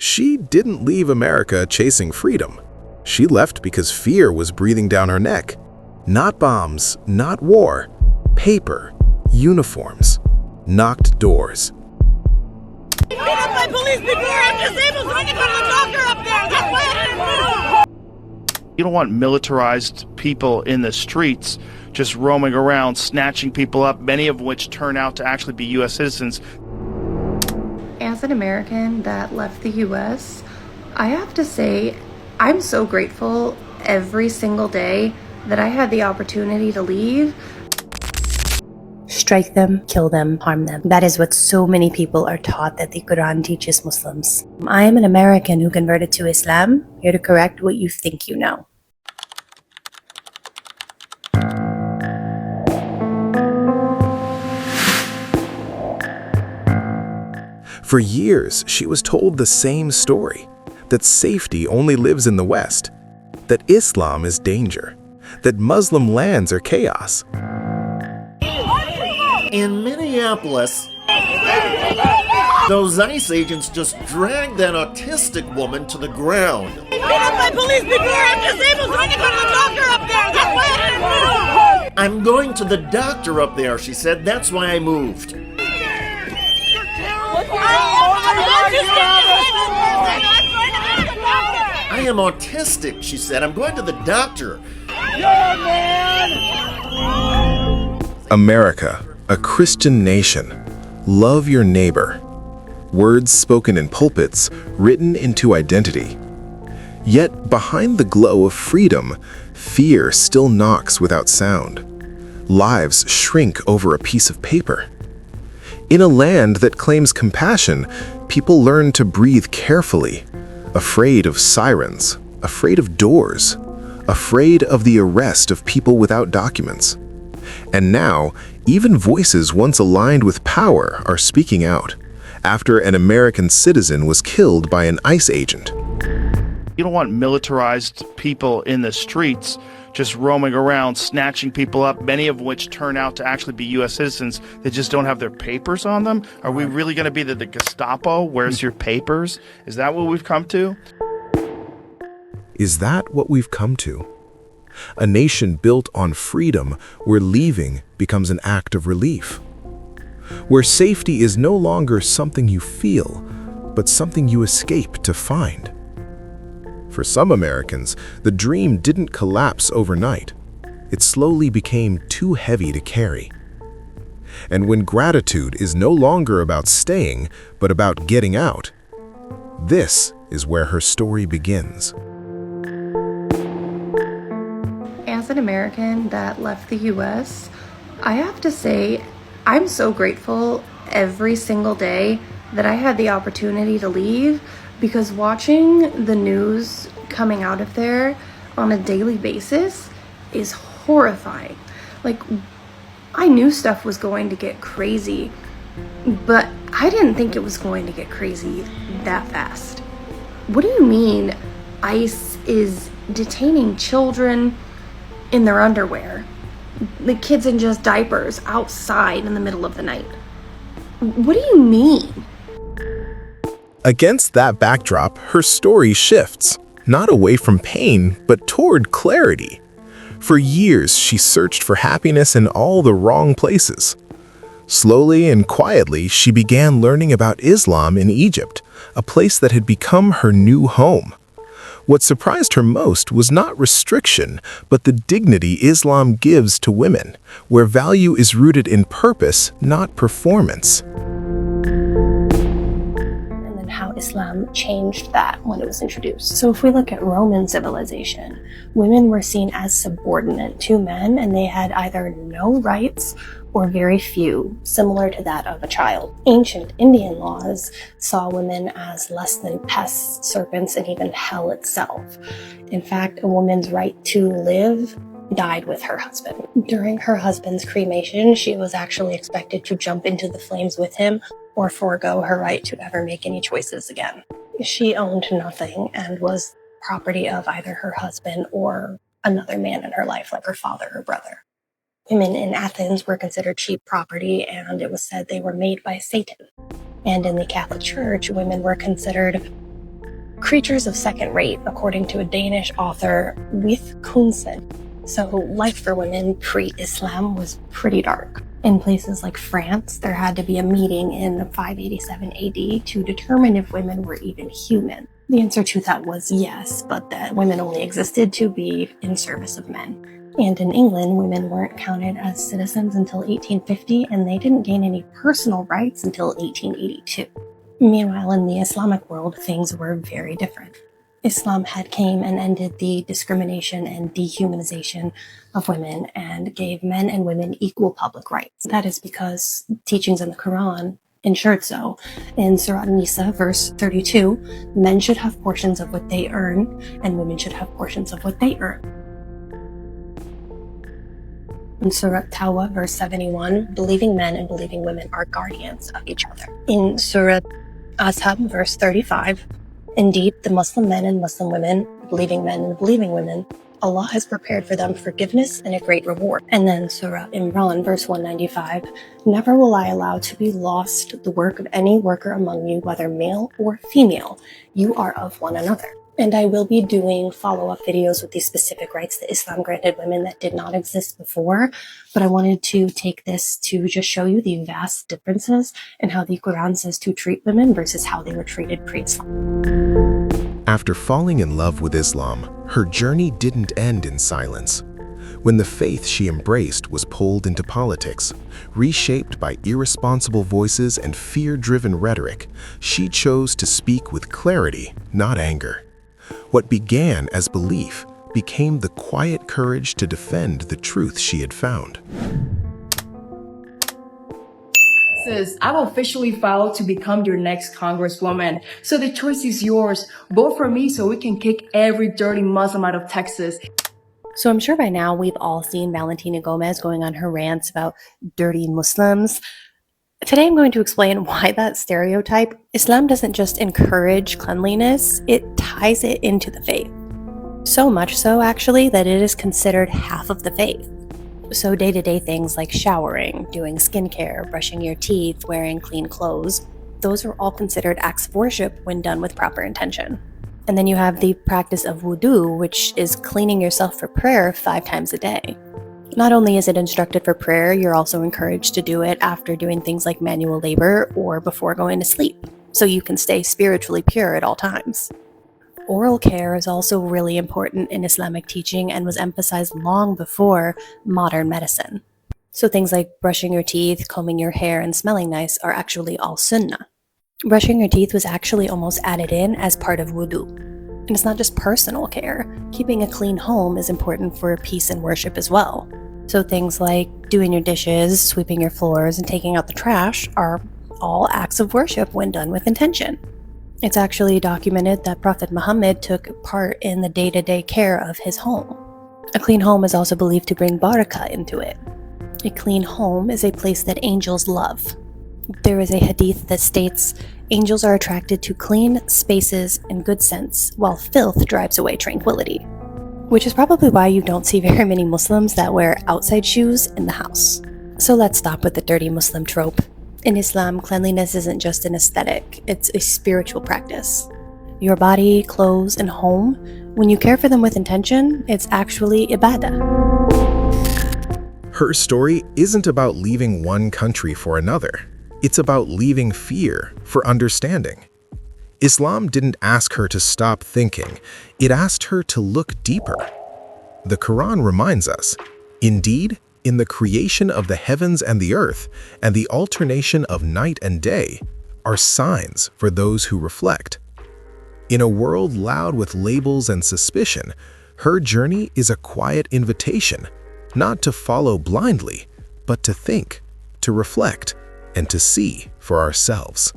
She didn't leave America chasing freedom. She left because fear was breathing down her neck. Not bombs, not war. Paper, uniforms, knocked doors. Beat up by police before I'm disabled, so I can go to the doctor up there. That's why I didn't move. You don't want militarized people in the streets just roaming around, snatching people up, many of which turn out to actually be U.S. citizens. As an American that left the U.S., I have to say I'm so grateful every single day that I had the opportunity to leave. Strike them, kill them, harm them. That is what so many people are taught that the Qur'an teaches Muslims. I am an American who converted to Islam, here to correct what you think you know. For years, she was told the same story, that safety only lives in the West, that Islam is danger, that Muslim lands are chaos. In Minneapolis, those ICE agents just dragged that autistic woman to the ground. Beat up by police before I'm disabled, so I can go to the doctor up there. That's why I didn't move. I'm going to the doctor up there, she said. That's why I moved. I am autistic, she said. I'm going to the doctor. America, a Christian nation. Love your neighbor. Words spoken in pulpits, written into identity. Yet behind the glow of freedom, fear still knocks without sound. Lives shrink over a piece of paper. In a land that claims compassion, people learn to breathe carefully, afraid of sirens, afraid of doors, afraid of the arrest of people without documents. And now, even voices once aligned with power are speaking out, after an American citizen was killed by an ICE agent. You don't want militarized people in the streets just roaming around, snatching people up, many of which turn out to actually be U.S. citizens that just don't have their papers on them. Are we really going to be the Gestapo? Where's your papers? Is that what we've come to? Is that what we've come to? A nation built on freedom where leaving becomes an act of relief. Where safety is no longer something you feel, but something you escape to find. For some Americans, the dream didn't collapse overnight. It slowly became too heavy to carry. And when gratitude is no longer about staying, but about getting out, this is where her story begins. As an American that left the U.S., I have to say I'm so grateful every single day that I had the opportunity to leave, because watching the news coming out of there on a daily basis is horrifying. Like, I knew stuff was going to get crazy, but I didn't think it was going to get crazy that fast. What do you mean ICE is detaining children in their underwear? The kids in just diapers outside in the middle of the night. What do you mean? Against that backdrop, her story shifts, not away from pain, but toward clarity. For years, she searched for happiness in all the wrong places. Slowly and quietly, she began learning about Islam in Egypt, a place that had become her new home. What surprised her most was not restriction, but the dignity Islam gives to women, where value is rooted in purpose, not performance. How Islam changed that when it was introduced. So if we look at Roman civilization, women were seen as subordinate to men, and they had either no rights or very few, similar to that of a child. Ancient Indian laws saw women as less than pests, serpents, and even hell itself. In fact, a woman's right to live died with her husband. During her husband's cremation, she was actually expected to jump into the flames with him or forego her right to ever make any choices again. She owned nothing and was property of either her husband or another man in her life, like her father or brother. Women in Athens were considered cheap property, and it was said they were made by Satan. And in the Catholic Church, women were considered creatures of second rate, according to a Danish author, with Kunsen. So life for women pre-Islam was pretty dark. In places like France, there had to be a meeting in 587 AD to determine if women were even human. The answer to that was yes, but that women only existed to be in service of men. And in England, women weren't counted as citizens until 1850, and they didn't gain any personal rights until 1882. Meanwhile, in the Islamic world, things were very different. Islam had came and ended the discrimination and dehumanization of women and gave men and women equal public rights. That is because teachings in the Qur'an ensured so. In Surah An-Nisa, verse 32, men should have portions of what they earn, and women should have portions of what they earn. In Surah Tauhid, verse 71, believing men and believing women are guardians of each other. In Surah Ashab, verse 35, indeed, the Muslim men and Muslim women, believing men and believing women, Allah has prepared for them forgiveness and a great reward. And then Surah Imran, verse 195, never will I allow to be lost the work of any worker among you, whether male or female. You are of one another. And I will be doing follow-up videos with these specific rights that Islam granted women that did not exist before. But I wanted to take this to just show you the vast differences in how the Quran says to treat women versus how they were treated pre-Islam. After falling in love with Islam, her journey didn't end in silence. When the faith she embraced was pulled into politics, reshaped by irresponsible voices and fear-driven rhetoric, she chose to speak with clarity, not anger. What began as belief became the quiet courage to defend the truth she had found. I've officially filed to become your next congresswoman. So the choice is yours. Vote for me so we can kick every dirty Muslim out of Texas. So I'm sure by now we've all seen Valentina Gomez going on her rants about dirty Muslims. Today I'm going to explain why that stereotype. Islam doesn't just encourage cleanliness, it ties it into the faith. So much so, actually, that it is considered half of the faith. So day-to-day things like showering, doing skincare, brushing your teeth, wearing clean clothes, those are all considered acts of worship when done with proper intention. And then you have the practice of wudu, which is cleaning yourself for prayer 5 times a day. Not only is it instructed for prayer, you're also encouraged to do it after doing things like manual labor or before going to sleep, so you can stay spiritually pure at all times. Oral care is also really important in Islamic teaching and was emphasized long before modern medicine. So things like brushing your teeth, combing your hair, and smelling nice are actually all sunnah. Brushing your teeth was actually almost added in as part of wudu. And it's not just personal care. Keeping a clean home is important for peace and worship as well. So things like doing your dishes, sweeping your floors, and taking out the trash are all acts of worship when done with intention. It's actually documented that Prophet Muhammad took part in the day-to-day care of his home. A clean home is also believed to bring barakah into it. A clean home is a place that angels love. There is a hadith that states, angels are attracted to clean spaces and good scents, while filth drives away tranquility. Which is probably why you don't see very many Muslims that wear outside shoes in the house. So let's stop with the dirty Muslim trope. In Islam, cleanliness isn't just an aesthetic, it's a spiritual practice. Your body, clothes, and home, when you care for them with intention, it's actually ibadah. Her story isn't about leaving one country for another. It's about leaving fear for understanding. Islam didn't ask her to stop thinking, it asked her to look deeper. The Quran reminds us, indeed, in the creation of the heavens and the earth, and the alternation of night and day, are signs for those who reflect. In a world loud with labels and suspicion, her journey is a quiet invitation, not to follow blindly, but to think, to reflect, and to see for ourselves.